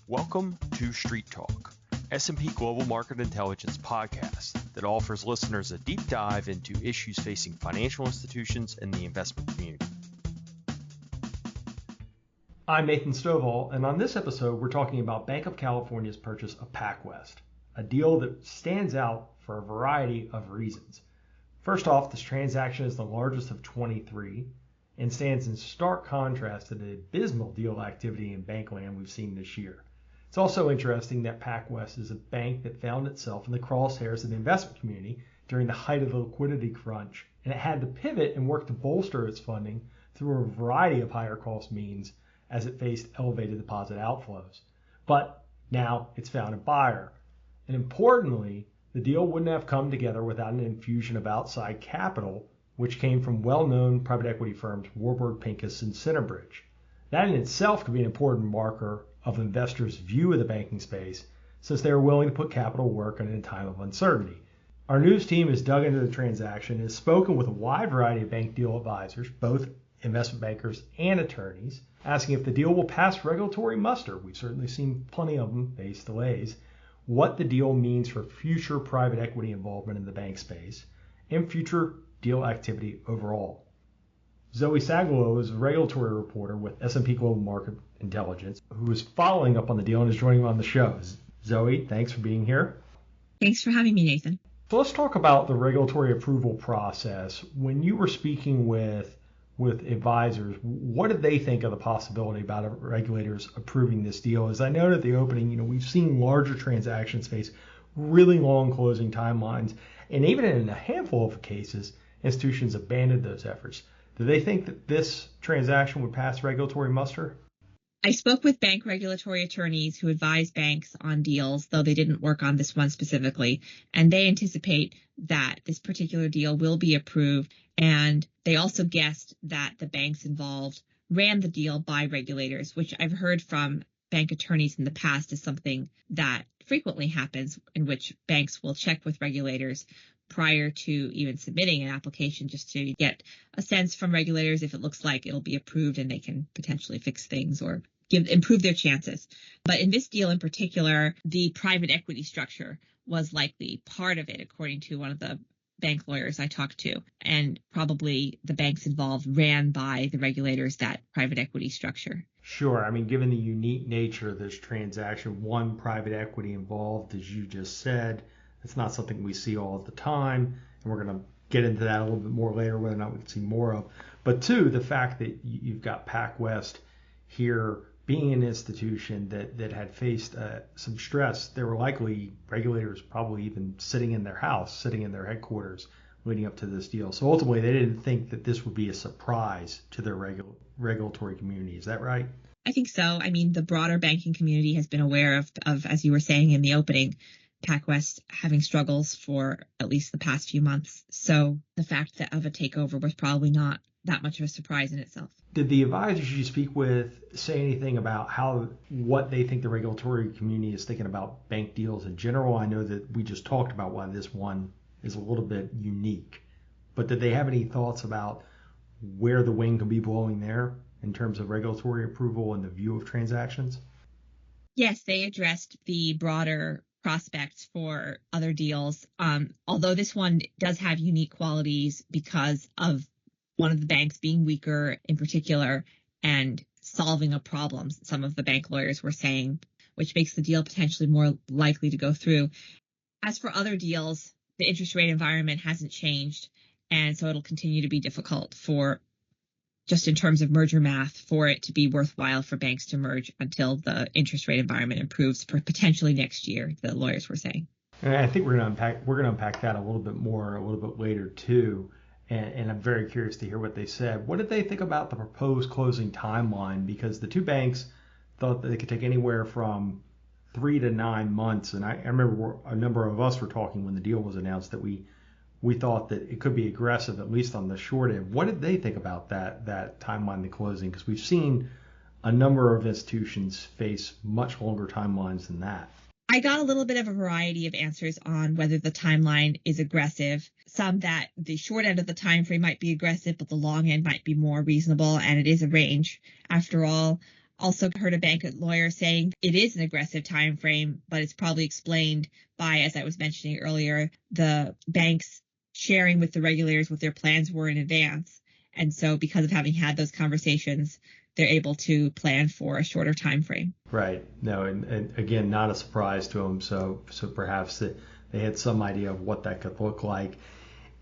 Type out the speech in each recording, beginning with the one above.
Welcome to Street Talk, S&P Global Market Intelligence podcast that offers listeners a deep dive into issues facing financial institutions and the investment community. I'm Nathan Stovall, and on this episode, we're talking about Banc of California's purchase of PacWest, a deal that stands out for a variety of reasons. First off, this transaction is the largest of 23 and stands in stark contrast to the abysmal deal activity in bankland we've seen this year. It's also interesting that PacWest is a bank that found itself in the crosshairs of the investment community during the height of the liquidity crunch, and it had to pivot and work to bolster its funding through a variety of higher cost means as it faced elevated deposit outflows. But now it's found a buyer. And importantly, the deal wouldn't have come together without an infusion of outside capital, which came from well-known private equity firms Warburg Pincus and Centerbridge. That in itself could be an important marker of investors' view of the banking space, since they are willing to put capital to work in a time of uncertainty. Our news team has dug into the transaction and has spoken with a wide variety of bank deal advisors, both investment bankers and attorneys, asking if the deal will pass regulatory muster. We've certainly seen plenty of them face delays, what the deal means for future private equity involvement in the bank space, and future deal activity overall. Zoe Sagalo is a regulatory reporter with S&P Global Market Intelligence, who is following up on the deal and is joining me on the show. Zoe, thanks for being here. Thanks for having me, Nathan. So let's talk about the regulatory approval process. When you were speaking with advisors, what did they think of the possibility about regulators approving this deal? As I noted at the opening, we've seen larger transactions face really long closing timelines, and even in a handful of cases, institutions abandoned those efforts. Do they think that this transaction would pass regulatory muster? I spoke with bank regulatory attorneys who advise banks on deals, though they didn't work on this one specifically, and they anticipate that this particular deal will be approved. And they also guessed that the banks involved ran the deal by regulators, which I've heard from bank attorneys in the past is something that frequently happens, in which banks will check with regulators prior to even submitting an application, just to get a sense from regulators if it looks like it'll be approved and they can potentially fix things or improve their chances. But in this deal in particular, the private equity structure was likely part of it, according to one of the bank lawyers I talked to, and probably the banks involved ran by the regulators that private equity structure. Sure. I mean, given the unique nature of this transaction, one, private equity involved, as you just said, it's not something we see all the time, and we're going to get into that a little bit more later, whether or not we can see more of. But two, the fact that you've got PacWest here being an institution that had faced some stress, there were likely regulators probably even sitting in their house, sitting in their headquarters leading up to this deal. So ultimately, they didn't think that this would be a surprise to their regulatory community. Is that right? I think so. I mean, the broader banking community has been aware of, as you were saying in the opening, PacWest having struggles for at least the past few months. So the fact that of a takeover was probably not that much of a surprise in itself. Did the advisors you speak with say anything about what they think the regulatory community is thinking about bank deals in general? I know that we just talked about why this one is a little bit unique, but did they have any thoughts about where the wind could be blowing there in terms of regulatory approval and the view of transactions? Yes, they addressed the broader prospects for other deals, although this one does have unique qualities because of one of the banks being weaker in particular and solving a problem, some of the bank lawyers were saying, which makes the deal potentially more likely to go through. As for other deals, the interest rate environment hasn't changed, and so it'll continue to be difficult for, just in terms of merger math, for it to be worthwhile for banks to merge until the interest rate environment improves for potentially next year, the lawyers were saying. And I think we're going to unpack that a little bit more a little bit later too. And I'm very curious to hear what they said. What did they think about the proposed closing timeline? Because the two banks thought that they could take anywhere from 3 to 9 months. And I remember a number of us were talking when the deal was announced that we thought that it could be aggressive, at least on the short end. What did they think about that timeline to closing? Because we've seen a number of institutions face much longer timelines than that. I got a little bit of a variety of answers on whether the timeline is aggressive. Some that the short end of the time frame might be aggressive, but the long end might be more reasonable, and it is a range. After all, Also heard a bank lawyer saying it is an aggressive time frame, but it's probably explained by, as I was mentioning earlier, the banks sharing with the regulators what their plans were in advance. And so because of having had those conversations, they're able to plan for a shorter time frame. Right. No, and again, not a surprise to them. So perhaps they had some idea of what that could look like.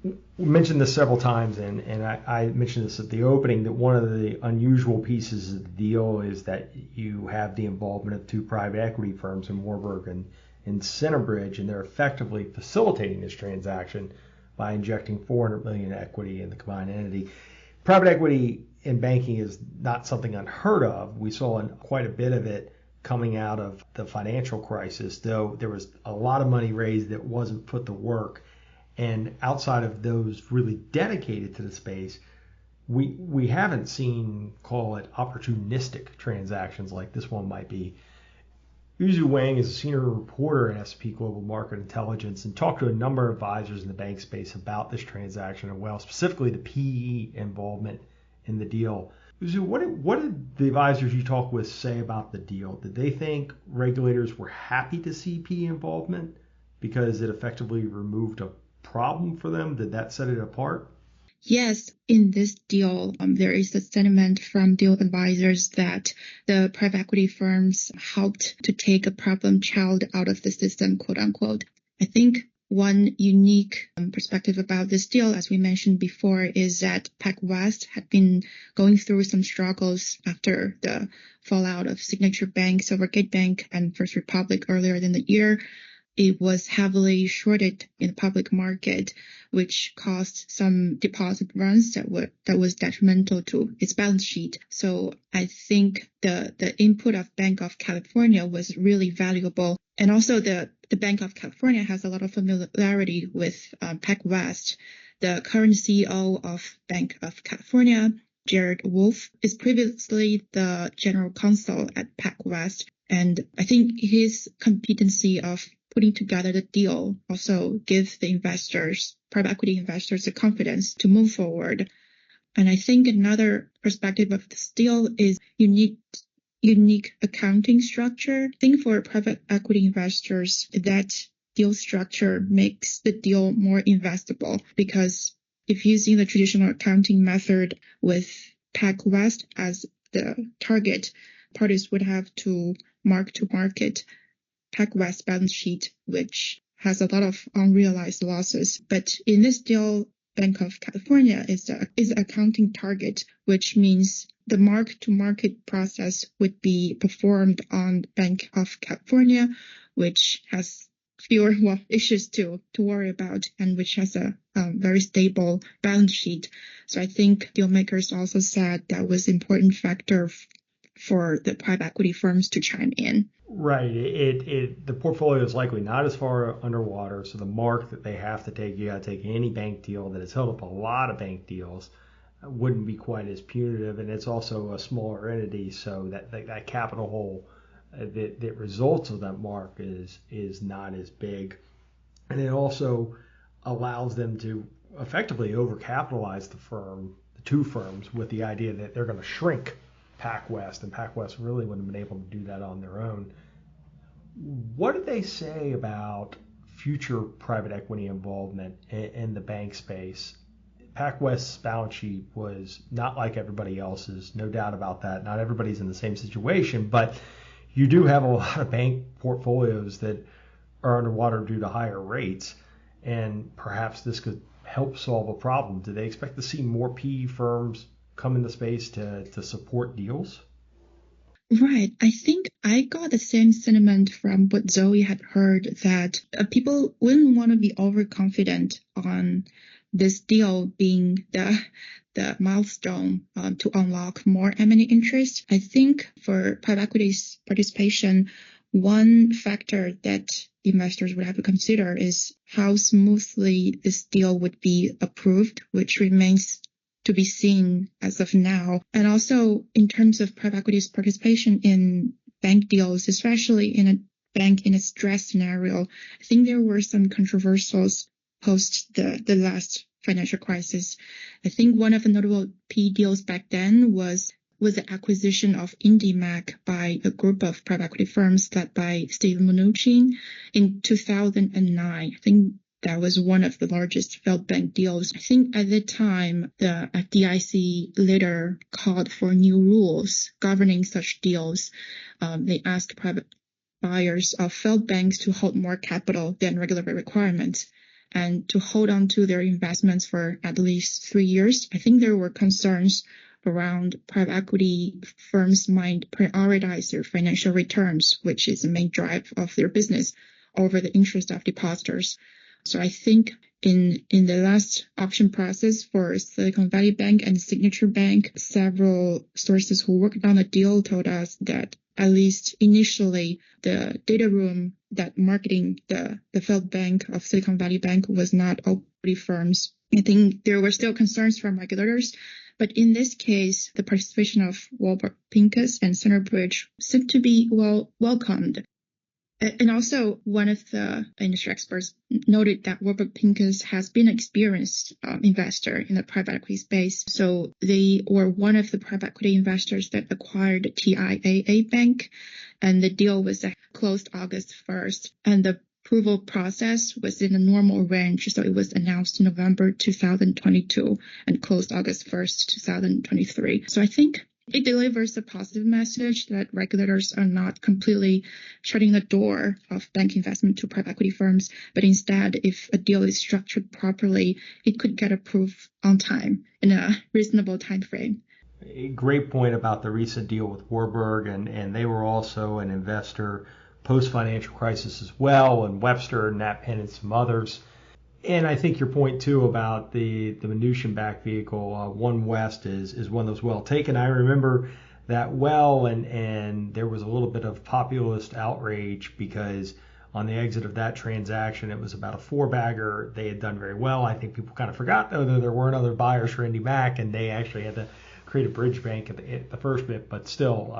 We mentioned this several times, and I mentioned this at the opening, that one of the unusual pieces of the deal is that you have the involvement of two private equity firms in Warburg and Centerbridge, and they're effectively facilitating this transaction by injecting $400 million equity in the combined entity. Private equity in banking is not something unheard of. We saw quite a bit of it coming out of the financial crisis, though there was a lot of money raised that wasn't put to work. And outside of those really dedicated to the space, we haven't seen, call it, opportunistic transactions like this one might be. Yuzu Wang is a senior reporter at S&P Global Market Intelligence and talked to a number of advisors in the bank space about this transaction and, well, specifically the PE involvement in the deal. Yuzu, what did the advisors you talked with say about the deal? Did they think regulators were happy to see PE involvement because it effectively removed a problem for them? Did that set it apart? Yes, in this deal, there is a sentiment from deal advisors that the private equity firms helped to take a problem child out of the system, quote unquote. I think one unique perspective about this deal, as we mentioned before, is that PacWest had been going through some struggles after the fallout of Signature Bank, Silvergate Bank, and First Republic earlier in the year. It was heavily shorted in the public market, which caused some deposit runs that was detrimental to its balance sheet. So I think the input of Banc of California was really valuable. And also the Banc of California has a lot of familiarity with PacWest. The current CEO of Banc of California, Jared Wolf, is previously the general counsel at PacWest. And I think his competency of putting together the deal also gives the investors, private equity investors, the confidence to move forward. And I think another perspective of this deal is unique accounting structure. I think for private equity investors, that deal structure makes the deal more investable, because if using the traditional accounting method with PacWest as the target, parties would have to mark to market PacWest balance sheet, which has a lot of unrealized losses. But in this deal, Banc of California is the accounting target, which means the mark-to-market process would be performed on Banc of California, which has fewer issues to worry about, and which has a very stable balance sheet. So I think deal makers also said that was an important factor for the private equity firms to chime in. Right. The portfolio is likely not as far underwater, so the mark that they have to take, you got to take any bank deal that has held up a lot of bank deals, wouldn't be quite as punitive, and it's also a smaller entity, so that capital hole that results of that mark is not as big, and it also allows them to effectively overcapitalize the two firms, with the idea that they're going to shrink PacWest, and PacWest really wouldn't have been able to do that on their own. What did they say about future private equity involvement in the bank space? PacWest's balance sheet was not like everybody else's, no doubt about that. Not everybody's in the same situation, but you do have a lot of bank portfolios that are underwater due to higher rates, and perhaps this could help solve a problem. Do they expect to see more PE firms come in the space to support deals? Right. I think I got the same sentiment from what Zoe had heard, that people wouldn't want to be overconfident on this deal being the milestone to unlock more M&A interest. I think for private equity's participation, one factor that investors would have to consider is how smoothly this deal would be approved, which remains to be seen as of now. And also in terms of private equity's participation in bank deals, especially in a bank in a stress scenario, I think there were some controversials post the last financial crisis. I think one of the notable PE deals back then was was the acquisition of IndyMac by a group of private equity firms led by Steve Mnuchin in 2009. I think that was one of the largest failed bank deals. I think at the time, the FDIC later called for new rules governing such deals. They asked private buyers of failed banks to hold more capital than regulatory requirements and to hold on to their investments for at least 3 years. I think there were concerns around private equity firms might prioritize their financial returns, which is the main drive of their business, over the interest of depositors. So I think in the last auction process for Silicon Valley Bank and Signature Bank, several sources who worked on the deal told us that at least initially the data room that marketing the failed bank of Silicon Valley Bank was not all equity firms. I think there were still concerns from regulators. But in this case, the participation of Warburg Pincus and Centerbridge seemed to be well welcomed. And also, one of the industry experts noted that Warburg Pincus has been an experienced investor in the private equity space. So they were one of the private equity investors that acquired TIAA Bank, and the deal was closed August 1st. And the approval process was in a normal range, so it was announced in November 2022 and closed August 1st, 2023. So I think it delivers a positive message that regulators are not completely shutting the door of bank investment to private equity firms, but instead, if a deal is structured properly, it could get approved on time in a reasonable time frame. A great point about the recent deal with Warburg, and they were also an investor post-financial crisis as well, and Webster, Nat Penn, and some others. And I think your point, too, about the Mnuchin-backed vehicle, One West, is one that was well taken. I remember that well, and there was a little bit of populist outrage because on the exit of that transaction, it was about a four-bagger. They had done very well. I think people kind of forgot, though, that there weren't other buyers for IndyMac, and they actually had to create a bridge bank at the first bit. But still,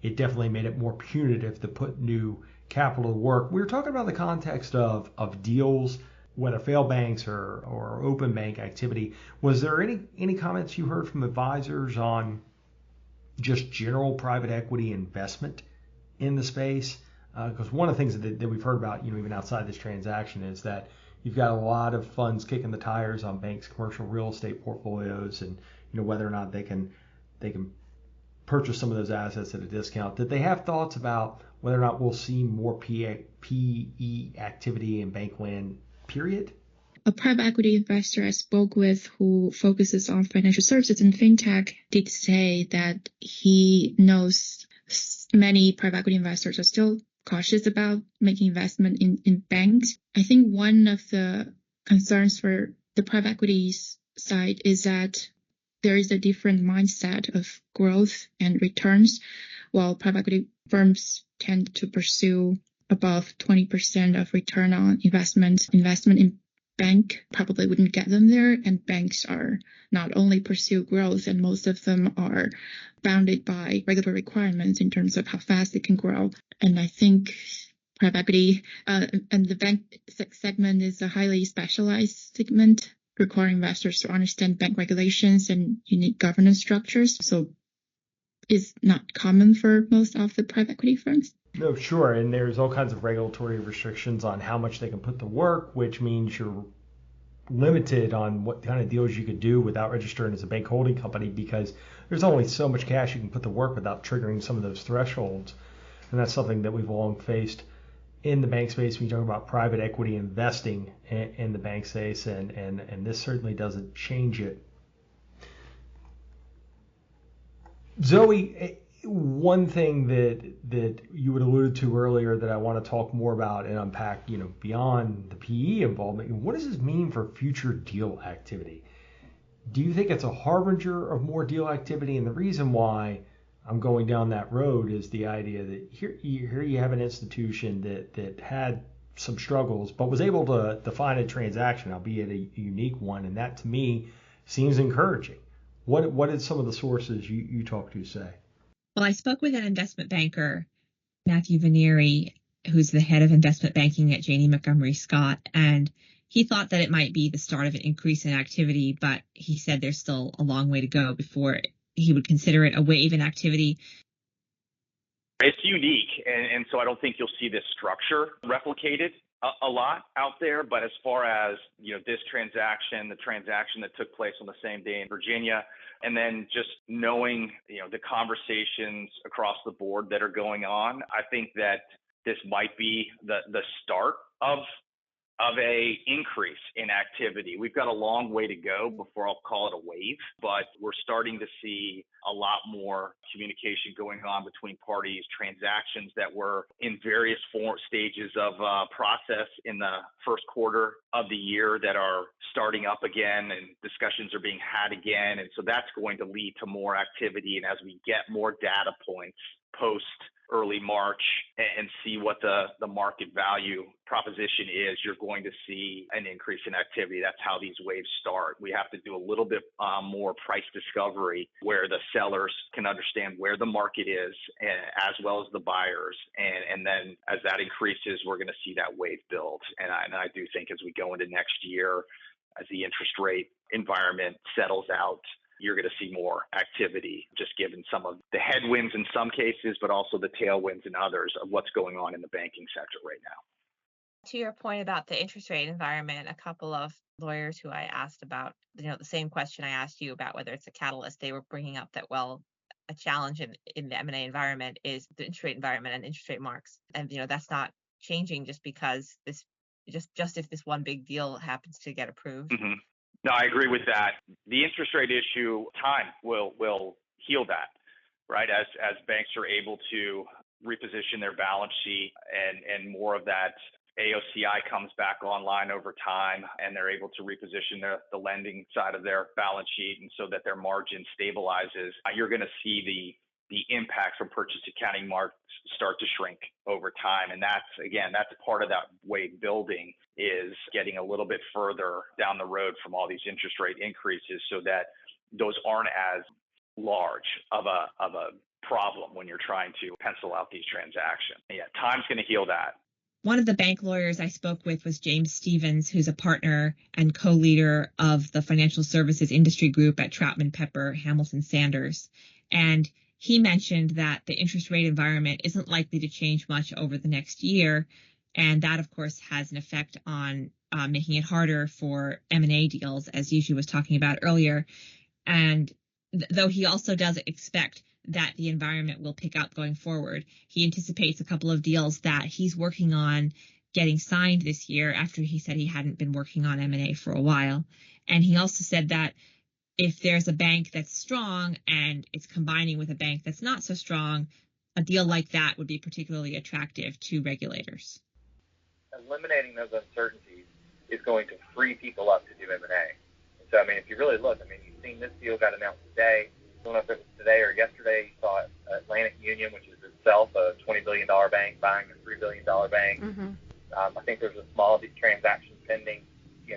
it definitely made it more punitive to put new capital to work. We were talking about the context of deals, whether failed banks or open bank activity. Was there any comments you heard from advisors on just general private equity investment in the space? Because one of the things that we've heard about, even outside this transaction, is that you've got a lot of funds kicking the tires on banks' commercial real estate portfolios, and whether or not they can purchase some of those assets at a discount. Did they have thoughts about whether or not we'll see more PE activity in bankland, period? A private equity investor I spoke with who focuses on financial services and fintech did say that he knows many private equity investors are still cautious about making investment in banks. I think one of the concerns for the private equity side is that there is a different mindset of growth and returns, while private equity firms tend to pursue above 20% of return on investment. Investment in bank probably wouldn't get them there, and banks are not only pursue growth, and most of them are bounded by regulatory requirements in terms of how fast they can grow. And I think private equity and the bank segment is a highly specialized segment, requiring investors to understand bank regulations and unique governance structures. So it's not common for most of the private equity firms. No, sure. And there's all kinds of regulatory restrictions on how much they can put to work, which means you're limited on what kind of deals you could do without registering as a bank holding company, because there's only so much cash you can put to work without triggering some of those thresholds. And that's something that we've long faced in the bank space when you talk about private equity investing in the bank space, and this certainly doesn't change it. Zoe, one thing that you had alluded to earlier that I want to talk more about and unpack, beyond the PE involvement, what does this mean for future deal activity? Do you think it's a harbinger of more deal activity? And the reason why I'm going down that road is the idea that here you have an institution that had some struggles, but was able to find a transaction, albeit a unique one, and that to me seems encouraging. What did some of the sources you talked to say? Well, I spoke with an investment banker, Matthew Vanieri, who's the head of investment banking at Janney Montgomery Scott, and he thought that it might be the start of an increase in activity, but he said there's still a long way to go before he would consider it a wave in activity. It's unique, and so I don't think you'll see this structure replicated a lot out there. But as far as, this transaction, the transaction that took place on the same day in Virginia, and then just knowing, the conversations across the board that are going on, I think that this might be the start of a increase in activity. We've got a long way to go before I'll call it a wave, but we're starting to see a lot more communication going on between parties, transactions that were in various stages of process in the first quarter of the year that are starting up again, and discussions are being had again. And so that's going to lead to more activity. And as we get more data points post early March and see what the market value proposition is, you're going to see an increase in activity. That's how these waves start. We have to do a little bit more price discovery where the sellers can understand where the market is, as well as the buyers. And then as that increases, we're going to see that wave build. And I do think as we go into next year, as the interest rate environment settles out, you're going to see more activity, just given some of the headwinds in some cases, but also the tailwinds in others of what's going on in the banking sector right now. To your point about the interest rate environment, a couple of lawyers who I asked about, the same question I asked you about whether it's a catalyst, they were bringing up that, well, a challenge in the M&A environment is the interest rate environment and interest rate marks. And, that's not changing just because just if this one big deal happens to get approved. Mm-hmm. No, I agree with that. The interest rate issue, time will heal that, right? As banks are able to reposition their balance sheet and more of that AOCI comes back online over time, and they're able to reposition the lending side of their balance sheet, and so that their margin stabilizes, you're going to see the impact from purchase accounting marks start to shrink over time. And that's part of that wave building, is getting a little bit further down the road from all these interest rate increases, so that those aren't as large of a problem when you're trying to pencil out these transactions. Yeah, time's going to heal that. One of the bank lawyers I spoke with was James Stevens, who's a partner and co-leader of the financial services industry group at Troutman, Pepper, Hamilton Sanders. And he mentioned that the interest rate environment isn't likely to change much over the next year. And that, of course, has an effect on making it harder for M&A deals, as Yushu was talking about earlier. And though he also does expect that the environment will pick up going forward, he anticipates a couple of deals that he's working on getting signed this year, after he said he hadn't been working on M&A for a while. And he also said that if there's a bank that's strong and it's combining with a bank that's not so strong, a deal like that would be particularly attractive to regulators. Eliminating those uncertainties is going to free people up to do M&A. So, if you really look, you've seen this deal got announced today. I don't know if it was today or yesterday. You saw Atlantic Union, which is itself a $20 billion bank, buying a $3 billion bank. Mm-hmm. I think there's a small transaction pending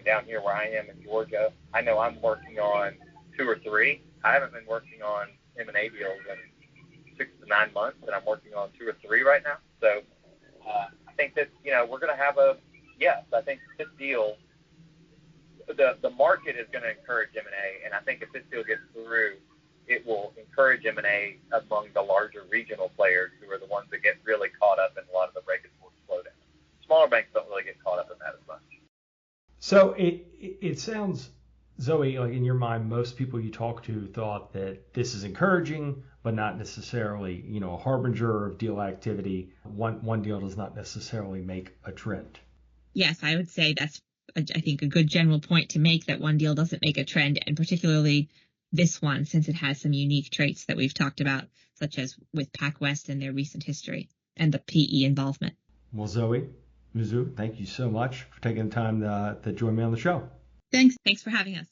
down here where I am in Georgia. I know I'm working on 2 or 3. I haven't been working on M&A deals in 6 to 9 months, and I'm working on 2 or 3 right now. So I think that, we're going to have I think this deal, the market is going to encourage M&A, and I think if this deal gets through, it will encourage M&A among the larger regional players, who are the ones that get really caught up in a lot of the regulatory slowdown. Smaller banks don't really get caught up in that as much. So it sounds, Zoe, like in your mind, most people you talk to thought that this is encouraging, but not necessarily, a harbinger of deal activity. One deal does not necessarily make a trend. Yes, I would say that's, I think, a good general point to make, that one deal doesn't make a trend, and particularly this one, since it has some unique traits that we've talked about, such as with PacWest and their recent history and the PE involvement. Well, Zoe, Mizzou, thank you so much for taking the time to join me on the show. Thanks. Thanks for having us.